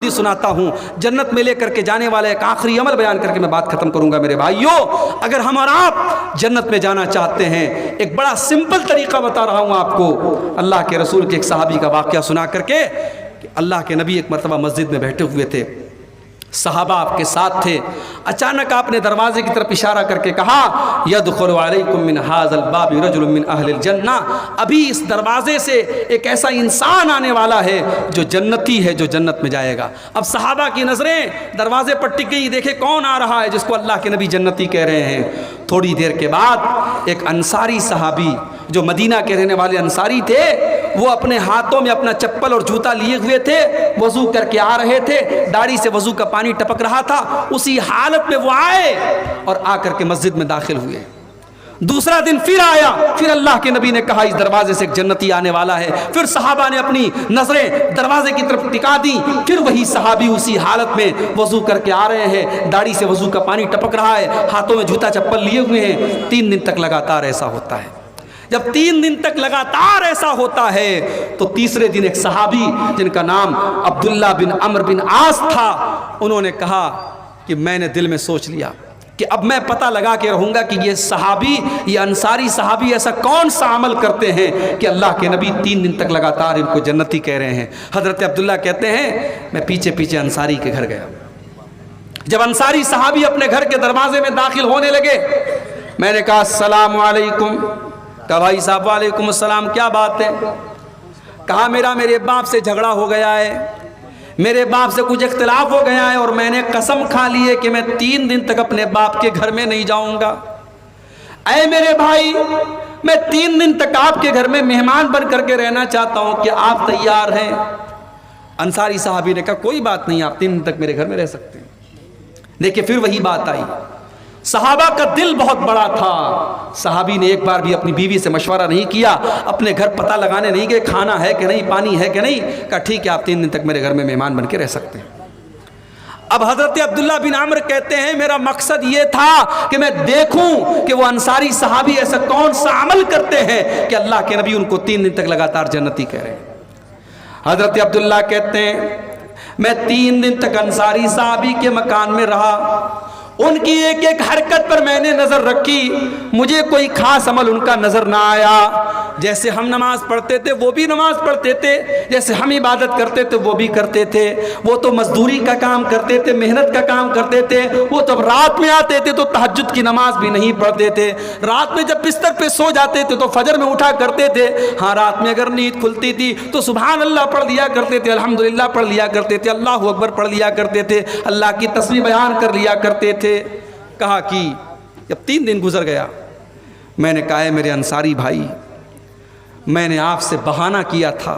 سناتا ہوں جنت میں لے کر کے جانے والا ایک آخری عمل بیان کر کے میں بات ختم کروں گا میرے بھائیوں۔ اگر ہم اور آپ جنت میں جانا چاہتے ہیں، ایک بڑا سمپل طریقہ بتا رہا ہوں آپ کو، اللہ کے رسول کے ایک صحابی کا واقعہ سنا کر کے کہ اللہ کے نبی ایک مرتبہ مسجد میں بیٹھے ہوئے تھے، صحابہ آپ کے ساتھ تھے، اچانک آپ نے دروازے کی طرف اشارہ کر کے کہا یدخل علیکم من ھذا الباب رجل من اہل الجنہ، ابھی اس دروازے سے ایک ایسا انسان آنے والا ہے جو جنتی ہے، جو جنت میں جائے گا۔ اب صحابہ کی نظریں دروازے پر ٹک گئی، دیکھے کون آ رہا ہے جس کو اللہ کے نبی جنتی کہہ رہے ہیں۔ تھوڑی دیر کے بعد ایک انصاری صحابی جو مدینہ کے رہنے والے انصاری تھے، وہ اپنے ہاتھوں میں اپنا چپل اور جوتا لیے ہوئے تھے، وضو کر کے آ رہے تھے، داڑھی سے وضو کا پانی ٹپک رہا تھا، اسی حالت میں وہ آئے اور آ کر کے مسجد میں داخل ہوئے۔ دوسرا دن پھر آیا، پھر اللہ کے نبی نے کہا اس دروازے سے ایک جنتی آنے والا ہے، پھر صحابہ نے اپنی نظریں دروازے کی طرف ٹکا دی، پھر وہی صحابی اسی حالت میں وضو کر کے آ رہے ہیں، داڑھی سے وضو کا پانی ٹپک رہا ہے، ہاتھوں میں جوتا چپل لیے ہوئے ہیں۔ 3 دن تک لگاتار ایسا ہوتا ہے۔ جب 3 دن تک لگاتار ایسا ہوتا ہے تو تیسرے دن ایک صحابی جن کا نام عبداللہ بن عمرو بن عاص تھا، انہوں نے کہا کہ میں نے دل میں سوچ لیا کہ اب میں پتہ لگا کے رہوں گا کہ یہ صحابی، یہ انصاری صحابی ایسا کون سا عمل کرتے ہیں کہ اللہ کے نبی 3 دن تک لگاتار ان کو جنتی کہہ رہے ہیں۔ حضرت عبداللہ کہتے ہیں میں پیچھے پیچھے انصاری کے گھر گیا۔ جب انصاری صحابی اپنے گھر کے دروازے میں داخل ہونے لگے، میں نے کہا السلام علیکم۔ کہا بھائی صاحب وعلیکم السلام، کیا بات ہے؟ کہا میرے باپ سے جھگڑا ہو گیا ہے، میرے باپ سے کچھ اختلاف ہو گیا ہے اور میں نے قسم کھا لی ہے کہ میں 3 دن تک اپنے باپ کے گھر میں نہیں جاؤں گا۔ اے میرے بھائی، میں 3 دن تک آپ کے گھر میں مہمان بن کر کے رہنا چاہتا ہوں، کہ آپ تیار ہیں؟ انصاری صحابی نے کہا کوئی بات نہیں، آپ 3 دن تک میرے گھر میں رہ سکتے ہیں۔ دیکھیں پھر وہی بات آئی، صحابہ کا دل بہت بڑا تھا، صحابی نے ایک بار بھی اپنی بیوی سے مشورہ نہیں کیا، اپنے گھر پتہ لگانے نہیں گئے کھانا ہے کہ نہیں، پانی ہے کہ نہیں، کہا ٹھیک ہے آپ 3 دن تک میرے گھر میں مہمان بن کے رہ سکتے ہیں۔ اب حضرت عبداللہ بن عمرو کہتے ہیں میرا مقصد یہ تھا کہ میں دیکھوں کہ وہ انصاری صحابی ایسا کون سا عمل کرتے ہیں کہ اللہ کے نبی ان کو 3 دن تک لگاتار جنتی کہہ رہے ہیں۔ حضرت عبداللہ کہتے ہیں میں 3 دن تک انصاری صحابی کے مکان میں رہا، ان کی ایک ایک حرکت پر میں نے نظر رکھی، مجھے کوئی خاص عمل ان کا نظر نہ آیا۔ جیسے ہم نماز پڑھتے تھے وہ بھی نماز پڑھتے تھے، جیسے ہم عبادت کرتے تھے وہ بھی کرتے تھے، وہ تو مزدوری کا کام کرتے تھے، محنت کا کام کرتے تھے، وہ جب رات میں آتے تھے تو تہجد کی نماز بھی نہیں پڑھتے تھے، رات میں جب بستر پہ سو جاتے تھے تو فجر میں اٹھا کرتے تھے، ہاں رات میں اگر نیند کھلتی تھی تو سبحان اللہ پڑھ لیا کرتے تھے، الحمدللہ پڑھ لیا کرتے تھے، اللہ اکبر پڑھ لیا کرتے تھے، اللہ کی تسبیح بیان کر لیا کرتے تھے۔ کہا کہ جب 3 دن گزر گیا، میں نے کہا ہے میرے انصاری بھائی، میں نے آپ سے بہانہ کیا تھا،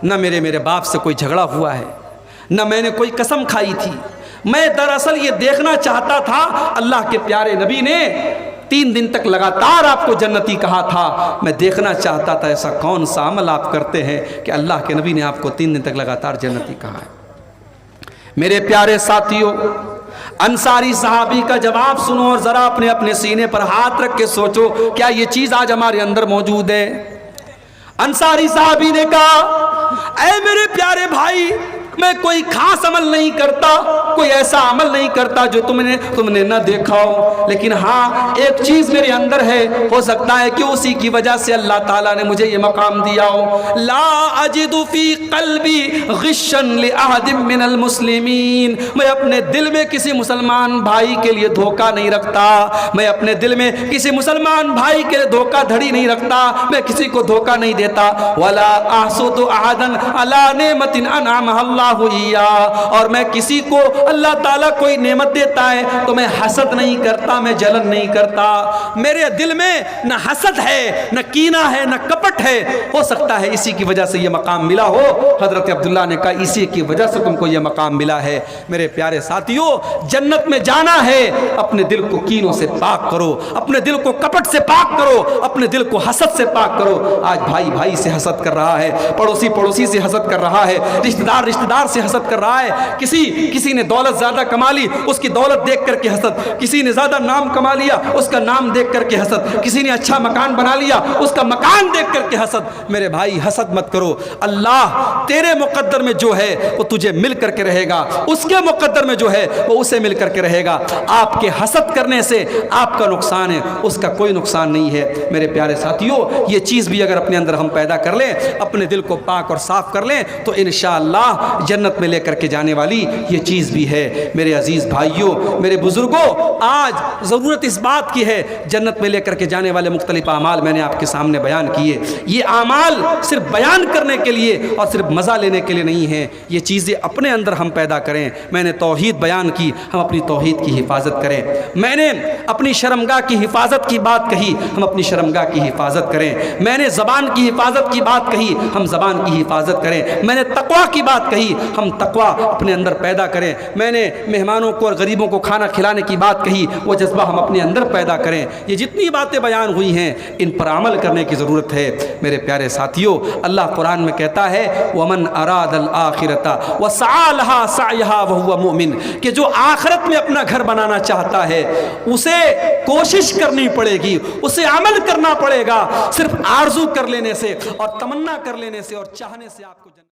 نہ میرے باپ سے کوئی جھگڑا ہوا ہے، نہ میں نے کوئی قسم کھائی تھی، میں دراصل یہ دیکھنا چاہتا تھا اللہ کے پیارے نبی نے 3 دن تک لگاتار آپ کو جنتی کہا تھا، میں دیکھنا چاہتا تھا ایسا کون سا عمل آپ کرتے ہیں کہ اللہ کے نبی نے آپ کو 3 دن تک لگاتار جنتی کہا ہے۔ میرے پیارے ساتھیوں، انصاری صحابی کا جواب سنو اور ذرا اپنے سینے پر ہاتھ رکھ کے سوچو کیا یہ چیز آج ہمارے اندر موجود ہے؟ انصاری صحابی نے کہا اے میرے پیارے بھائی، میں کوئی خاص عمل نہیں کرتا، کوئی ایسا عمل نہیں کرتا جو تم نے نہ دیکھا ہو، لیکن ہاں ایک چیز میرے اندر ہے، ہو سکتا ہے کہ اسی کی وجہ سے اللہ تعالیٰ نے مجھے یہ مقام دیا ہو۔ لا اجد فی قلبی غشا لأحد من المسلمین، میں اپنے دل میں کسی مسلمان بھائی کے لیے دھوکہ نہیں رکھتا، میں اپنے دل میں کسی مسلمان بھائی کے لیے دھوکہ دھڑی نہیں رکھتا، میں کسی کو دھوکہ نہیں دیتا۔ ولا احسد احدا علی نعمت انعمها اللہ، اور میں کسی کو اللہ تعالیٰ کوئی نعمت دیتا ہے تو میں حسد نہیں کرتا، میں جلن نہیں کرتا، میرے دل میں نہ حسد ہے، نہ کینہ ہے، نہ کپٹ ہے، ہو سکتا ہے اسی کی وجہ سے یہ مقام ملا ہو۔ حضرت عبداللہ نے کہا اسی کی وجہ سے تم کو یہ مقام ملا ہے۔ میرے پیارے ساتھیوں، جنت میں جانا ہے، اپنے دل کو کینوں سے پاک کرو، اپنے دل کو کپٹ سے پاک کرو، اپنے دل کو حسد سے پاک کرو۔ آج بھائی بھائی سے حسد کر رہا ہے، پڑوسی پڑوسی سے حسد کر رہا ہے، رشتہ دار مالدار سے حسد کر رہا ہے، کسی نے دولت زیادہ کما لی، اس کی دولت دیکھ کر کے حسد، کسی نے زیادہ نام کما لیا، اس کا نام دیکھ کر کے حسد، کسی نے اچھا مکان بنا لیا، اس کا مکان دیکھ کر کے حسد۔ میرے بھائی حسد مت کرو، اللہ تیرے مقدر میں جو ہے وہ تجھے مل کر کے رہے گا، اس کے مقدر میں جو ہے وہ اسے مل کر کے رہے گا۔ آپ کے حسد کرنے سے آپ کا نقصان ہے، اس کا کوئی نقصان نہیں ہے۔ میرے پیارے ساتھیوں، یہ چیز بھی اگر اپنے اندر ہم پیدا کر لیں، اپنے دل کو پاک اور صاف کر لیں، تو انشاءاللہ جنت میں لے کر کے جانے والی یہ چیز بھی ہے۔ میرے عزیز بھائیوں، میرے بزرگوں، آج ضرورت اس بات کی ہے، جنت میں لے کر کے جانے والے مختلف اعمال میں نے آپ کے سامنے بیان کیے۔ یہ اعمال صرف بیان کرنے کے لیے اور صرف مزہ لینے کے لیے نہیں ہیں، یہ چیزیں اپنے اندر ہم پیدا کریں۔ میں نے توحید بیان کی، ہم اپنی توحید کی حفاظت کریں۔ میں نے اپنی شرمگاہ کی حفاظت کی بات کہی، ہم اپنی شرمگاہ کی حفاظت کریں۔ میں نے زبان کی حفاظت کی بات کہی، ہم زبان کی حفاظت کریں۔ میں نے تقویٰ کی بات کہی، ہم تقویٰ اپنے اندر پیدا کریں۔ میں نے مہمانوں کو اور غریبوں کو کھانا کھلانے کی بات کہی، وہ جذبہ ہم اپنے اندر پیدا کریں۔ یہ جتنی باتیں بیان ہوئی ہیں، ان پر عمل کرنے کی ضرورت ہے۔ میرے پیارے ساتھیوں، اللہ قرآن میں کہتا ہے وَمَنْ أَرَادَ الْآخِرَةَ وَسَعَى لَهَا سَعْيَهَا وَهُوَ مُؤْمِنٌ، کہ جو آخرت میں اپنا گھر بنانا چاہتا ہے، اسے کوشش کرنی پڑے گی، اسے عمل کرنا پڑے گا۔ صرف آرزو کر لینے سے اور تمنا کر لینے سے اور چاہنے سے آپ کو